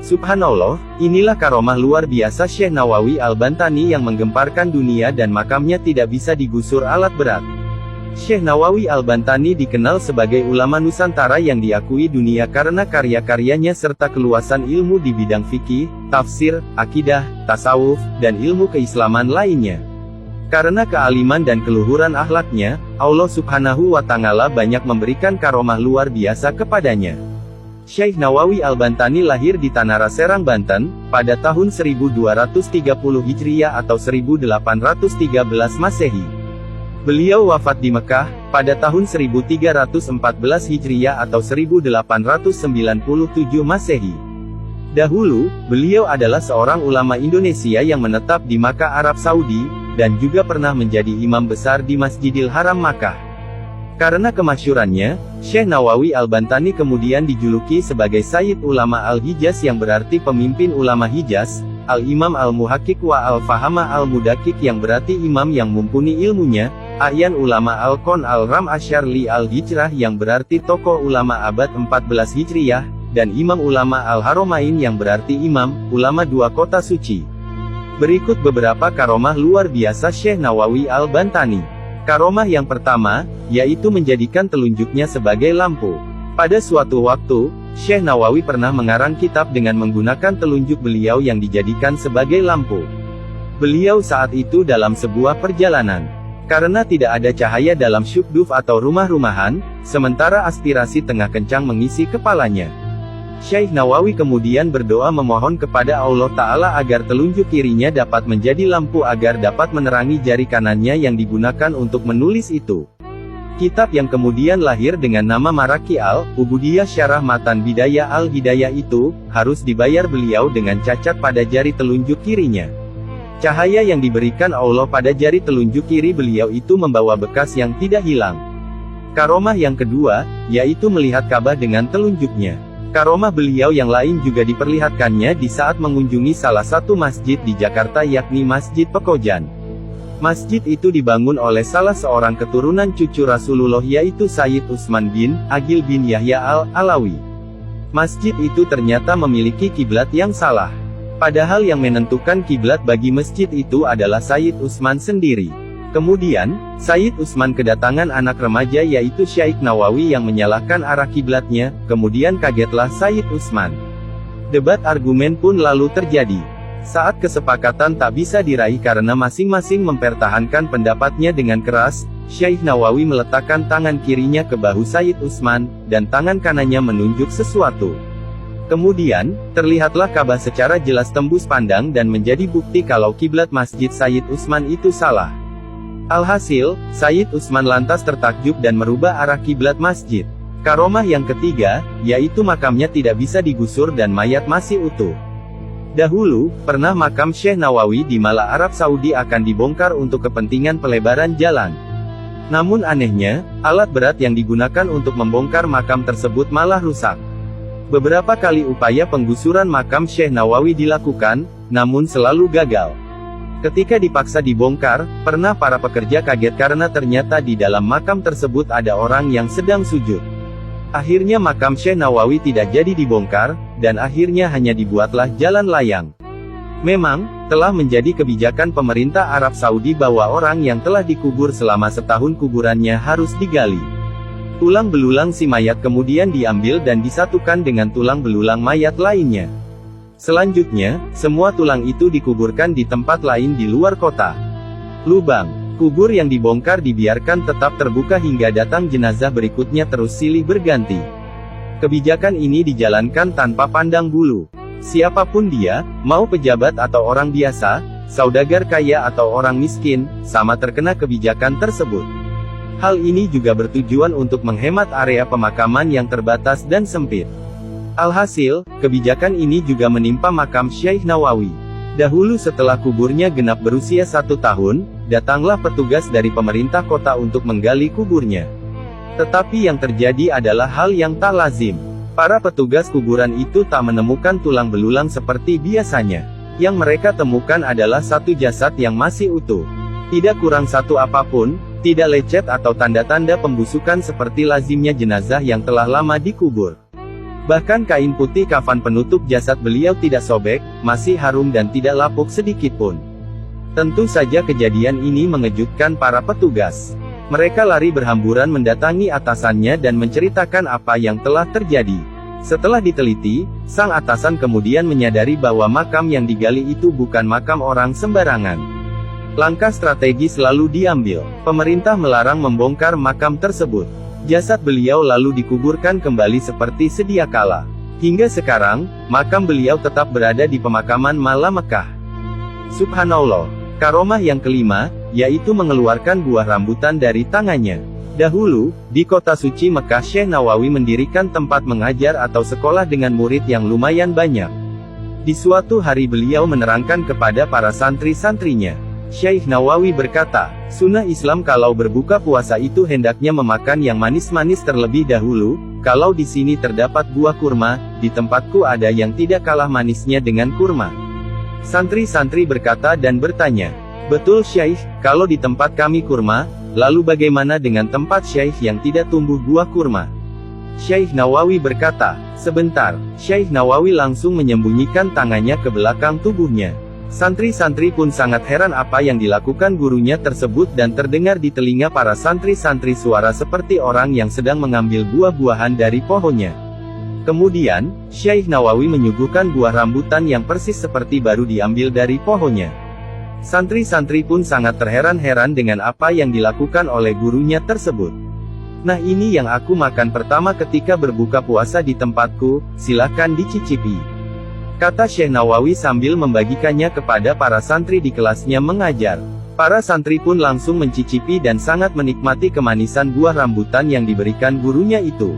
Subhanallah, inilah karomah luar biasa Syekh Nawawi Al-Bantani yang menggemparkan dunia dan makamnya tidak bisa digusur alat berat. Syekh Nawawi Al-Bantani dikenal sebagai ulama Nusantara yang diakui dunia karena karya-karyanya serta keluasan ilmu di bidang fikih, tafsir, akidah, tasawuf, dan ilmu keislaman lainnya. Karena kealiman dan keluhuran akhlaknya, Allah Subhanahu wa Ta'ala banyak memberikan karomah luar biasa kepadanya. Syekh Nawawi Al-Bantani lahir di Tanara Serang, Banten, pada tahun 1230 Hijriah atau 1813 Masehi. Beliau wafat di Mekah, pada tahun 1314 Hijriah atau 1897 Masehi. Dahulu, beliau adalah seorang ulama Indonesia yang menetap di Makkah, Arab Saudi, dan juga pernah menjadi imam besar di Masjidil Haram Makkah. Karena kemasyhurannya, Syekh Nawawi Al-Bantani kemudian dijuluki sebagai Sayyid Ulama Al-Hijaz yang berarti pemimpin ulama Hijaz, Al-Imam Al-Muhakkik wa Al-Fahama Al-Mudakik yang berarti imam yang mumpuni ilmunya, A'yan Ulama Al-Qon Al-Ram Asyarli Al-Hijrah yang berarti tokoh ulama abad 14 Hijriah, dan Imam Ulama Al-Haromain yang berarti imam, ulama dua kota suci. Berikut beberapa karomah luar biasa Syekh Nawawi Al-Bantani. Karomah yang pertama, yaitu menjadikan telunjuknya sebagai lampu. Pada suatu waktu, Syekh Nawawi pernah mengarang kitab dengan menggunakan telunjuk beliau yang dijadikan sebagai lampu. Beliau saat itu dalam sebuah perjalanan. Karena tidak ada cahaya dalam syukduf atau rumah-rumahan, sementara aspirasi tengah kencang mengisi kepalanya. Syekh Nawawi kemudian berdoa memohon kepada Allah Ta'ala agar telunjuk kirinya dapat menjadi lampu agar dapat menerangi jari kanannya yang digunakan untuk menulis itu. Kitab yang kemudian lahir dengan nama Maraki Al-Ubudiyah Syarah Matan Bidayah Al-Hidayah itu, harus dibayar beliau dengan cacat pada jari telunjuk kirinya. Cahaya yang diberikan Allah pada jari telunjuk kiri beliau itu membawa bekas yang tidak hilang. Karomah yang kedua, yaitu melihat Ka'bah dengan telunjuknya. Karomah beliau yang lain juga diperlihatkannya di saat mengunjungi salah satu masjid di Jakarta yakni Masjid Pekojan. Masjid itu dibangun oleh salah seorang keturunan cucu Rasulullah yaitu Sayyid Utsman bin Agil bin Yahya Al-Alawi. Masjid itu ternyata memiliki kiblat yang salah. Padahal yang menentukan kiblat bagi masjid itu adalah Sayyid Utsman sendiri. Kemudian, Sayyid Utsman kedatangan anak remaja yaitu Syekh Nawawi yang menyalahkan arah kiblatnya, kemudian kagetlah Sayyid Utsman. Debat argumen pun lalu terjadi. Saat kesepakatan tak bisa diraih karena masing-masing mempertahankan pendapatnya dengan keras, Syekh Nawawi meletakkan tangan kirinya ke bahu Sayyid Utsman, dan tangan kanannya menunjuk sesuatu. Kemudian, terlihatlah Ka'bah secara jelas tembus pandang dan menjadi bukti kalau kiblat Masjid Sayyid Utsman itu salah. Alhasil, Sayyid Utsman lantas tertakjub dan merubah arah kiblat masjid. Karomah yang ketiga, yaitu makamnya tidak bisa digusur dan mayat masih utuh. Dahulu, pernah makam Syekh Nawawi di Mallah, Arab Saudi akan dibongkar untuk kepentingan pelebaran jalan. Namun anehnya, alat berat yang digunakan untuk membongkar makam tersebut malah rusak. Beberapa kali upaya penggusuran makam Syekh Nawawi dilakukan, namun selalu gagal. Ketika dipaksa dibongkar, pernah para pekerja kaget karena ternyata di dalam makam tersebut ada orang yang sedang sujud. Akhirnya makam Syekh Nawawi tidak jadi dibongkar, dan akhirnya hanya dibuatlah jalan layang. Memang, telah menjadi kebijakan pemerintah Arab Saudi bahwa orang yang telah dikubur selama setahun kuburannya harus digali. Tulang belulang si mayat kemudian diambil dan disatukan dengan tulang belulang mayat lainnya. Selanjutnya, semua tulang itu dikuburkan di tempat lain di luar kota. Lubang kubur yang dibongkar dibiarkan tetap terbuka hingga datang jenazah berikutnya terus silih berganti. Kebijakan ini dijalankan tanpa pandang bulu. Siapapun dia, mau pejabat atau orang biasa, saudagar kaya atau orang miskin, sama terkena kebijakan tersebut. Hal ini juga bertujuan untuk menghemat area pemakaman yang terbatas dan sempit. Alhasil, kebijakan ini juga menimpa makam Syekh Nawawi. Dahulu setelah kuburnya genap berusia 1 tahun, datanglah petugas dari pemerintah kota untuk menggali kuburnya. Tetapi yang terjadi adalah hal yang tak lazim. Para petugas kuburan itu tak menemukan tulang belulang seperti biasanya. Yang mereka temukan adalah satu jasad yang masih utuh. Tidak kurang satu apapun, tidak lecet atau tanda-tanda pembusukan seperti lazimnya jenazah yang telah lama dikubur. Bahkan kain putih kafan penutup jasad beliau tidak sobek, masih harum dan tidak lapuk sedikit pun. Tentu saja kejadian ini mengejutkan para petugas. Mereka lari berhamburan mendatangi atasannya dan menceritakan apa yang telah terjadi. Setelah diteliti, sang atasan kemudian menyadari bahwa makam yang digali itu bukan makam orang sembarangan. Langkah strategis lalu diambil. Pemerintah melarang membongkar makam tersebut. Jasad beliau lalu dikuburkan kembali seperti sedia kala. Hingga sekarang, makam beliau tetap berada di pemakaman Mala Mekah. Subhanallah. Karomah yang kelima, yaitu mengeluarkan buah rambutan dari tangannya. Dahulu, di kota suci Mekah Syekh Nawawi mendirikan tempat mengajar atau sekolah dengan murid yang lumayan banyak. Di suatu hari beliau menerangkan kepada para santri-santrinya. Syekh Nawawi berkata, sunnah Islam kalau berbuka puasa itu hendaknya memakan yang manis-manis terlebih dahulu. Kalau di sini terdapat buah kurma, di tempatku ada yang tidak kalah manisnya dengan kurma. Santri-santri berkata dan bertanya, betul Syekh, kalau di tempat kami kurma, lalu bagaimana dengan tempat Syekh yang tidak tumbuh buah kurma? Syekh Nawawi berkata, sebentar. Syekh Nawawi langsung menyembunyikan tangannya ke belakang tubuhnya. Santri-santri pun sangat heran apa yang dilakukan gurunya tersebut dan terdengar di telinga para santri-santri suara seperti orang yang sedang mengambil buah-buahan dari pohonnya. Kemudian, Syekh Nawawi menyuguhkan buah rambutan yang persis seperti baru diambil dari pohonnya. Santri-santri pun sangat terheran-heran dengan apa yang dilakukan oleh gurunya tersebut. Nah ini yang aku makan pertama ketika berbuka puasa di tempatku, silakan dicicipi. Kata Syekh Nawawi sambil membagikannya kepada para santri di kelasnya mengajar. Para santri pun langsung mencicipi dan sangat menikmati kemanisan buah rambutan yang diberikan gurunya itu.